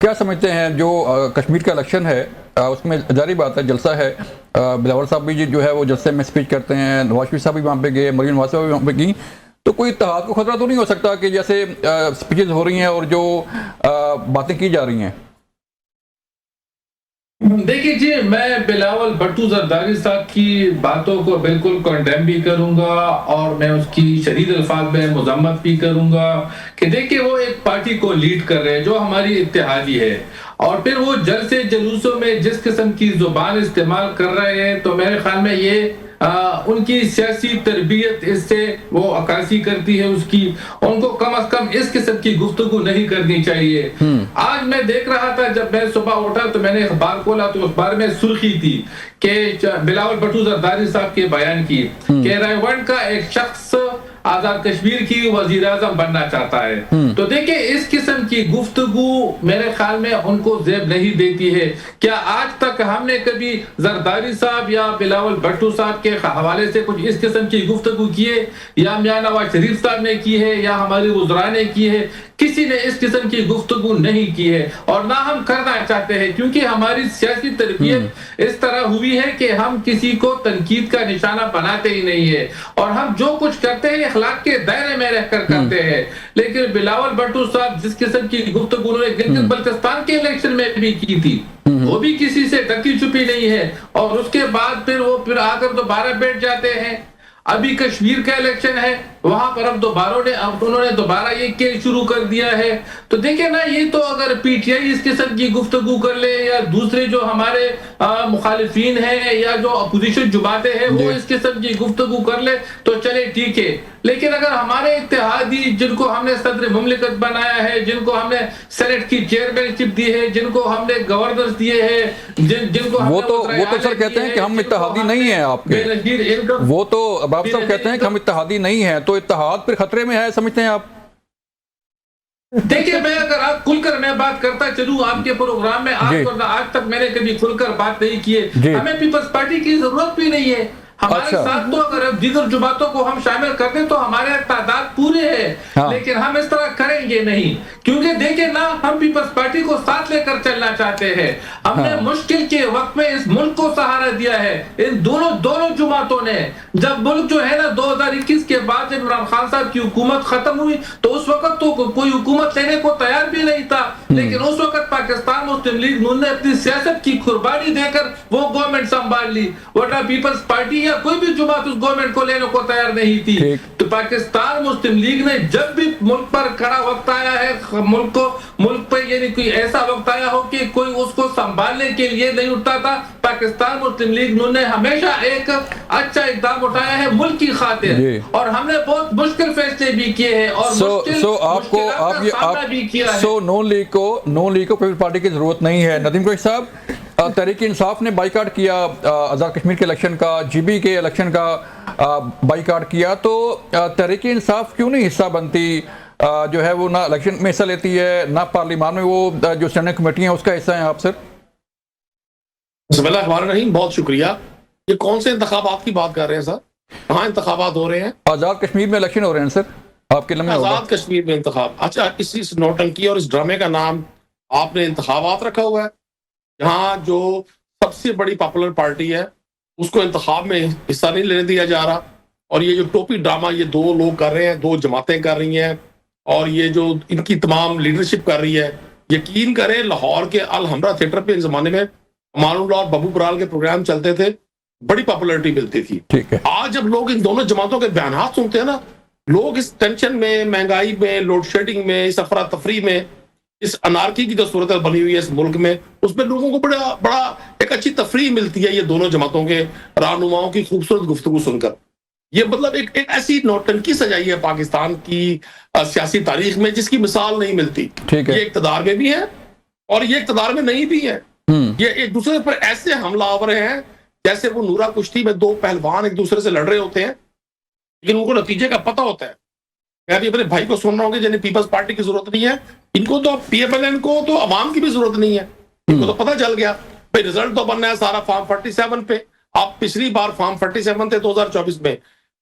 کیا سمجھتے ہیں جو کشمیر کا الیکشن ہے اس میں ظاہری بات ہے جلسہ ہے، بلاول صاحب بھی جو ہے وہ جلسے میں اسپیچ کرتے ہیں، نواز شریف صاحب بھی وہاں پہ گئے، مریم نواز صاحب بھی وہاں پہ گئیں، تو کوئی اتحاد کو خطرہ تو نہیں ہو سکتا کہ جیسے اسپیچز ہو رہی ہیں اور جو باتیں کی جا رہی ہیں؟ دیکھیے جی، میں بلاول بھٹو زرداری صاحب کی باتوں کو بالکل کنڈیم بھی کروں گا اور میں اس کی شدید الفاظ میں مذمت بھی کروں گا کہ دیکھیے وہ ایک پارٹی کو لیڈ کر رہے ہیں جو ہماری اتحادی ہے، اور پھر وہ جلسے جلوسوں میں جس قسم کی زبان استعمال کر رہے ہیں تو میرے خیال میں یہ ان کی سیاسی تربیت اس سے وہ عکاسی کرتی ہے، اس کی ان کو کم از کم اس قسم کی گفتگو نہیں کرنی چاہیے۔ آج میں دیکھ رہا تھا، جب میں صبح اٹھا تو میں نے اخبار کھولا تو اخبار میں سرخی تھی کہ بلاول بھٹو زرداری صاحب کے بیان کی کہ رائیونڈ کا ایک شخص آزاد کشمیر کی وزیر اعظم بننا چاہتا ہے۔ تو دیکھیں اس قسم کی گفتگو میرے خیال میں ان کو زیب نہیں دیتی ہے۔ کیا آج تک ہم نے کبھی زرداری صاحب یا بلاول بھٹو صاحب کے حوالے سے کچھ اس قسم کی گفتگو کی ہے؟ یا میاں نواز شریف صاحب نے کی ہے یا ہمارے وزراء نے کی ہے؟ کسی نے اس قسم کی گفتگو نہیں کی ہے اور نہ ہم کرنا چاہتے ہیں، کیونکہ ہماری سیاسی تربیت اس طرح ہوئی ہے کہ ہم کسی کو تنقید کا نشانہ بناتے ہی نہیں ہے، اور ہم جو کچھ کرتے ہیں اخلاق کے دائرے میں رہ کر کرتے ہیں۔ لیکن بلاول بھٹو صاحب جس قسم کی گفتگو انہوں نے گلگت بلتستان کے الیکشن میں بھی کی تھی، وہ بھی کسی سے ڈکی چھپی نہیں ہے، اور اس کے بعد پھر وہ آ کر دوبارہ بیٹھ جاتے ہیں۔ ابھی کشمیر کا الیکشن ہے، وہاں پر انہوں نے دوبارہ یہ کیس شروع کر دیا ہے۔ تو دیکھیں نا، یہ تو اگر پی ٹی آئی اس قسم کی گفتگو کر لے یا دوسرے جو ہمارے مخالفین ہیں یا جو اپوزیشن جماعتیں ہیں وہ اس قسم کی گفتگو کر لے تو چلے ٹھیک ہے، لیکن اگر ہمارے اتحادی جن کو ہم نے صدر مملکت بنایا ہے، جن کو ہم نے سینٹ کی چیئرمین شپ دی ہے، جن کو ہم نے گورنرز دیے ہیں، جن کو وہ تو سر کہتے ہیں کہ ہم اتحادی نہیں ہیں آپ کے، وہ تو باب صاحب کہتے ہیں کہ ہم اتحادی نہیں ہیں، تو اتحاد پھر خطرے میں ہے سمجھتے ہیں آپ؟ دیکھیں میں اگر آپ کھل کر میں بات کرتا چلوں آپ کے پروگرام میں، آج تک میں نے کبھی کھل کر بات نہیں کی ہے، ہمیں پیپلز پارٹی کی ضرورت بھی نہیں ہے۔ ہمارے ساتھ تو اگر دیگر جماعتوں کو ہم شامل کر دیں تو ہمارے تعداد پورے ہیں، لیکن ہم اس طرح کریں گے نہیں، کیونکہ دیکھیں نا ہم پیپلز پارٹی کو ساتھ لے کر چلنا چاہتے ہیں۔ ہم نے مشکل کے وقت میں اس ملک کو سہارا دیا ہے، ان دونوں جماعتوں نے۔ جب ملک جو ہے نا 2021 کے بعد جب عمران خان صاحب کی حکومت ختم ہوئی تو اس وقت تو کوئی حکومت لینے کو تیار بھی نہیں تھا، لیکن اس وقت پاکستان مسلم لیگ نون نے اپنی سیاست کی قربانی دے کر وہ گورنمنٹ سنبھال لی، ورنہ پیپلز پارٹی یا کوئی بھی جماعت اس گورنمنٹ کو لینے کو تیار نہیں تھی۔ تو پاکستان مسلم لیگ نے جب بھی ملک پر کڑا وقت آیا ہے، ملک پہ یعنی کوئی ایسا وقت آیا ہو کہ کوئی اس کو سنبھالنے کے لیے نہیں اٹھتا تھا، پاکستان مسلم لیگ نون نے ہمیشہ ایک اچھا اقدام اٹھایا ہے ملک کی خاطر، اور ہم نے بہت مشکل فیصلے بھی کیے ہیں اور مشکلات کا سامنا بھی کیا ہے۔ سو نون لیگ کو پیپلز پارٹی کی ضرورت نہیں ہے۔ ندیم قریشی صاحب، تحریک انصاف نے بائیکاٹ کیا آزاد کشمیر کے الیکشن کا، جی بی کے الیکشن کا بائیکاٹ کیا، تو تحریک انصاف کیوں نہیں حصہ بنتی؟ جو ہے وہ نہ الیکشن میں حصہ لیتی ہے، نہ پارلیمان میں وہ جو اسٹینڈنگ کمیٹی ہیں اس کا حصہ ہیں آپ سر؟ بسم اللہ الرحمن الرحیم، بہت شکریہ۔ یہ کون سے انتخابات کی بات کر رہے ہیں سر؟ کہاں انتخابات ہو رہے ہیں؟ آزاد کشمیر میں الیکشن ہو رہے ہیں سر، آپ کے لمحے آزاد کشمیر میں انتخاب؟ اچھا، اس نوٹنکی اور اس ڈرامے کا نام آپ نے انتخابات رکھا ہوا ہے، جہاں جو سب سے بڑی پاپولر پارٹی ہے اس کو انتخاب میں حصہ نہیں لینے دیا جا رہا، اور یہ جو ٹوپی ڈرامہ یہ دو لوگ کر رہے ہیں، دو جماعتیں کر رہی ہیں، اور یہ جو ان کی تمام لیڈرشپ کر رہی ہے۔ یقین کریں لاہور کے الحمرا تھیٹر پہ ایک زمانے میں امان اللہ اور ببو برال کے پروگرام چلتے تھے، بڑی پاپولرٹی ملتی تھی۔ آج جب لوگ ان دونوں جماعتوں کے بیانات سنتے ہیں نا، لوگ اس ٹینشن میں، مہنگائی میں، لوڈ شیڈنگ میں، اس افراتفری میں، اس انارکی کی جو صورت بنی ہوئی ہے اس ملک میں، اس میں لوگوں کو بڑا ایک اچھی تفریح ملتی ہے یہ دونوں جماعتوں کے رہنماؤں کی خوبصورت گفتگو سن کر۔ یہ مطلب ایک ایسی نوٹنکی سجائی ہے پاکستان کی سیاسی تاریخ میں جس کی مثال نہیں ملتی۔ یہ اقتدار میں بھی ہے اور یہ اقتدار میں نہیں بھی ہے۔ یہ ایک دوسرے پر ایسے حملہ آور ہیں جیسے وہ نورا کشتی میں دو پہلوان ایک دوسرے سے لڑ رہے ہوتے ہیں، لیکن ان کو نتیجے کا پتہ ہوتا ہے۔ میں بھی اپنے بھائی کو سن رہا ہوں کہ جنہیں پیپلز پارٹی کی ضرورت نہیں ہے، ان کو تو پی ایف ایل این کو تو عوام کی بھی ضرورت نہیں ہے، ان کو تو پتہ چل گیا بھائی رزلٹ تو بننا ہے سارا فارم 47 پہ۔ آپ پچھلی بار فارم 47 تھے 2024 میں،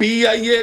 PIA